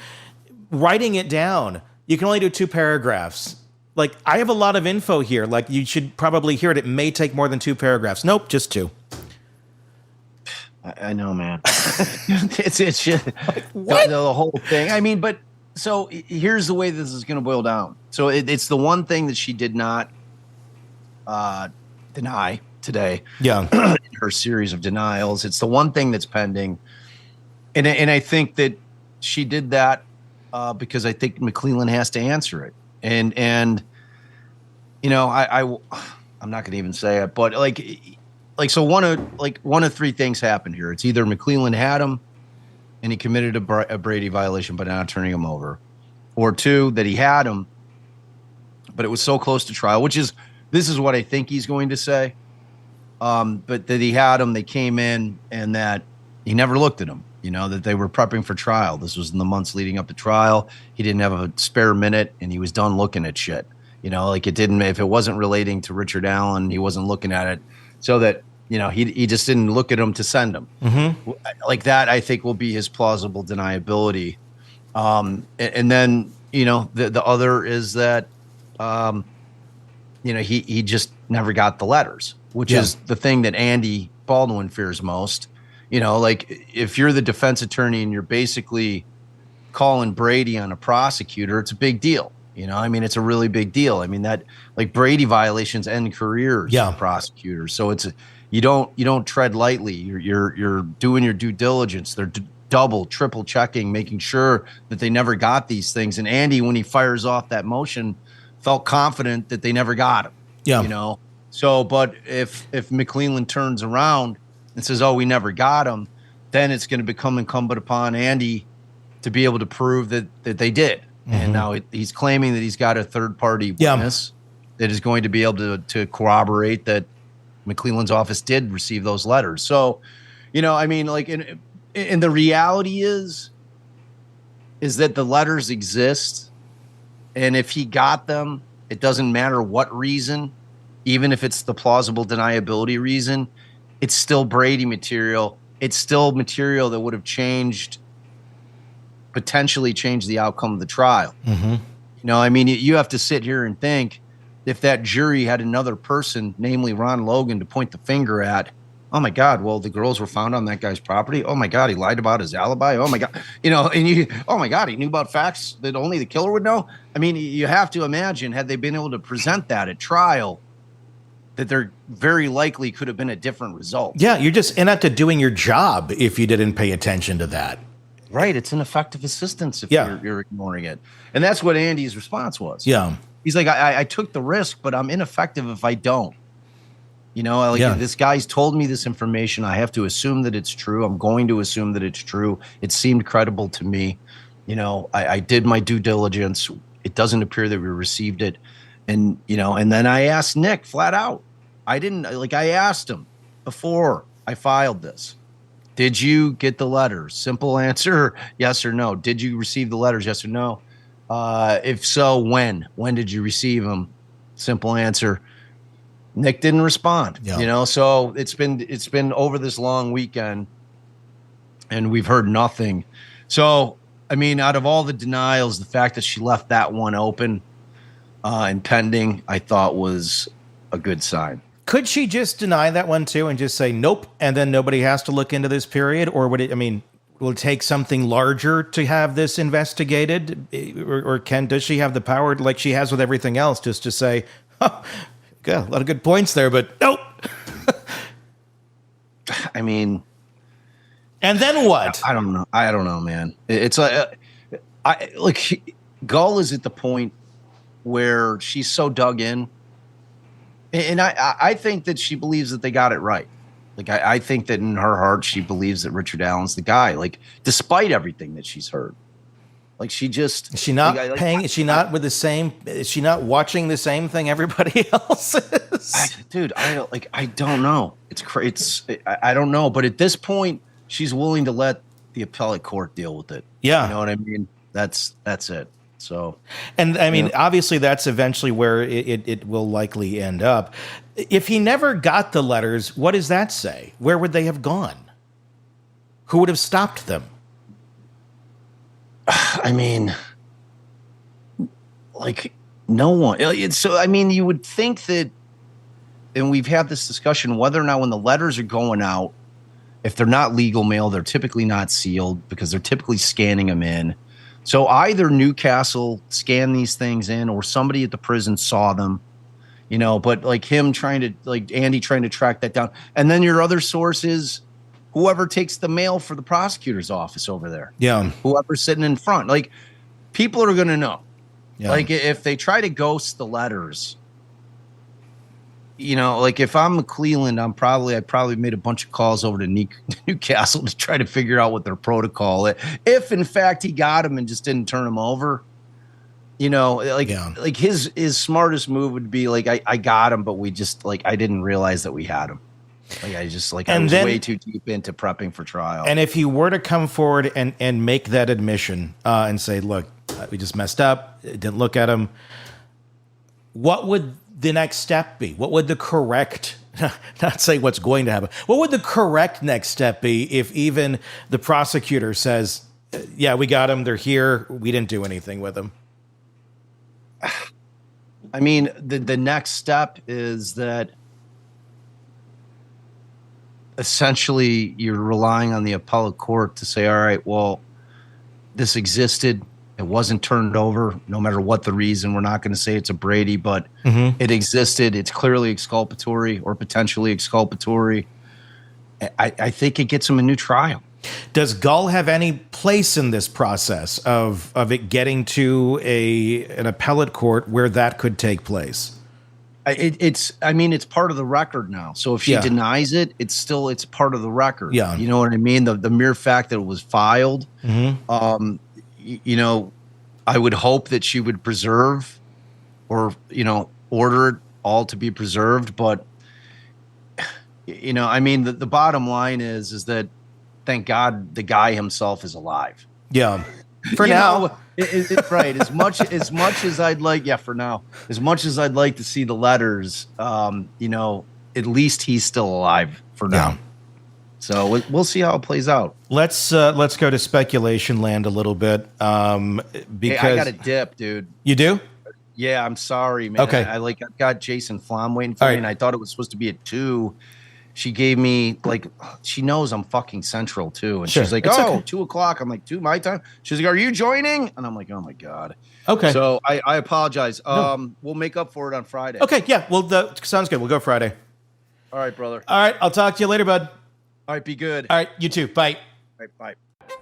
writing it down. You can only do 2 paragraphs. Like, I have a lot of info here. Like, you should probably hear it. It may take more than 2 paragraphs. Nope, just 2. I know, man. it's just the whole thing. I mean, but so here's the way this is going to boil down. So it's the one thing that she did not deny today. Yeah. In her series of denials. It's the one thing that's pending. And I think that she did that because I think McClellan has to answer it. And you know, I'm not going to even say it, but like so one of 3 things happened here. It's either McClellan had him and he committed a Brady violation by not turning him over, or 2, that he had him, but it was so close to trial, this is what I think he's going to say. But that he had them, they came in, and that he never looked at them, you know, that they were prepping for trial. This was in the months leading up to trial. He didn't have a spare minute, and he was done looking at shit. You know, like if it wasn't relating to Richard Allen, he wasn't looking at it. So that, you know, he just didn't look at them to send them. Like that, I think will be his plausible deniability. And then, you know, the other is that, you know, he just never got the letters, which is the thing that Andy Baldwin fears most. You know, like if you're the defense attorney and you're basically calling Brady on a prosecutor, it's a big deal. You know, I mean, it's a really big deal. I mean, that like Brady violations end careers for prosecutors. So you don't tread lightly. You're doing your due diligence. They're double, triple checking, making sure that they never got these things. And Andy, when he fires off that motion, felt confident that they never got him. Yeah. You know? So, but if McClellan turns around and says, oh, we never got him, then it's going to become incumbent upon Andy to be able to prove that they did. And now he's claiming that he's got a third-party witness that is going to be able to corroborate that McClellan's office did receive those letters. So, you know, I mean, like, and the reality is that the letters exist. And if he got them, it doesn't matter what reason, even if it's the plausible deniability reason, it's still Brady material. It's still material that would have potentially changed the outcome of the trial. You know, I mean, you have to sit here and think, if that jury had another person, namely Ron Logan, to point the finger at, oh my God, well, the girls were found on that guy's property. Oh my God, he lied about his alibi. Oh my God, you know, and oh my God, he knew about facts that only the killer would know. I mean, you have to imagine, had they been able to present that at trial, that there very likely could have been a different result. Yeah, you're just inept doing your job if you didn't pay attention to that. Right, it's ineffective assistance if you're ignoring it. And that's what Andy's response was. Yeah. He's like, I took the risk, but I'm ineffective if I don't. You know, like this guy's told me this information. I have to assume that it's true. I'm going to assume that it's true. It seemed credible to me. You know, I did my due diligence. It doesn't appear that we received it. And, you know, and then I asked Nick flat out. I asked him before I filed this, did you get the letters? Simple answer, yes or no. Did you receive the letters? Yes or no. If so, when? When did you receive them? Simple answer. Nick didn't respond. You know, so it's been over this long weekend, and we've heard nothing. So, I mean, out of all the denials, the fact that she left that one open and pending, I thought was a good sign. Could she just deny that one too and just say nope, and then nobody has to look into this period? Or would it, I mean, will it take something larger to have this investigated? Or does she have the power, like she has with everything else, just to say, oh, got a lot of good points there, but nope. I mean, and then what? I don't know. I don't know, man. It's like Gull is at the point where she's so dug in And I think that she believes that they got it right. Like, I think that in her heart, she believes that Richard Allen's the guy, like, despite everything that she's heard. Like, she just... Is she not like, paying? Is she not with the same... Is she not watching the same thing everybody else is? Dude, I don't know. I don't know. But at this point, she's willing to let the appellate court deal with it. Yeah. You know what I mean? That's it. So, and I mean, obviously, that's eventually where it will likely end up. If he never got the letters, what does that say? Where would they have gone? Who would have stopped them? I mean, like, no one. So, I mean, you would think that, and we've had this discussion, whether or not when the letters are going out, if they're not legal mail, they're typically not sealed because they're typically scanning them in. So either Newcastle scanned these things in or somebody at the prison saw them, but like Andy trying to track that down. And then your other source is whoever takes the mail for the prosecutor's office over there. Yeah. Whoever's sitting in front. Like, people are going to know. Yeah. Like, if they try to ghost the letters, like if I'm Cleveland, I probably made a bunch of calls over to Newcastle to try to figure out what their protocol is. If in fact he got him and just didn't turn him over, like his smartest move would be like, I got him, but we just I didn't realize that we had him. Like I was way too deep into prepping for trial. And if he were to come forward and make that admission and say, look, we just messed up, didn't look at him, what would the next step be? What would the correct, not say what's going to happen, what would the correct next step be if even the prosecutor says, yeah, we got them, they're here, we didn't do anything with them? I mean, the next step is that essentially you're relying on the appellate court to say, all right, well, this existed. It wasn't turned over, no matter what the reason. We're not going to say it's a Brady, but it existed. It's clearly exculpatory or potentially exculpatory. I think it gets him a new trial. Does Gull have any place in this process of it getting to an appellate court where that could take place? It's part of the record now. So if she denies it, it's part of the record. Yeah. You know what I mean? The mere fact that it was filed, I would hope that she would preserve or, order it all to be preserved. But, the bottom line is that thank God the guy himself is alive. Yeah. For now. Right. As much as I'd like, for now, as much as I'd like to see the letters, at least he's still alive for now. So we'll see how it plays out. Let's go to speculation land a little bit. Because I got a dip, dude. You do? Yeah, I'm sorry, man. Okay. I got Jason Flom waiting for me, and I thought it was supposed to be at 2. She gave me she knows I'm fucking central too, and she's like, it's "Oh, okay. 2:00." I'm like, "2 my time." She's like, "Are you joining?" And I'm like, "Oh my god." Okay. So I apologize. We'll make up for it on Friday. Okay. Yeah. Well, sounds good. We'll go Friday. All right, brother. All right. I'll talk to you later, bud. All right. Be good. All right. You too. Bye. All right, bye.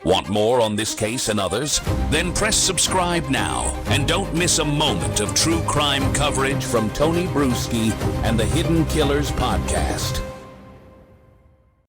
Want more on this case and others? Then press subscribe now and don't miss a moment of true crime coverage from Tony Bruschi and the Hidden Killers podcast.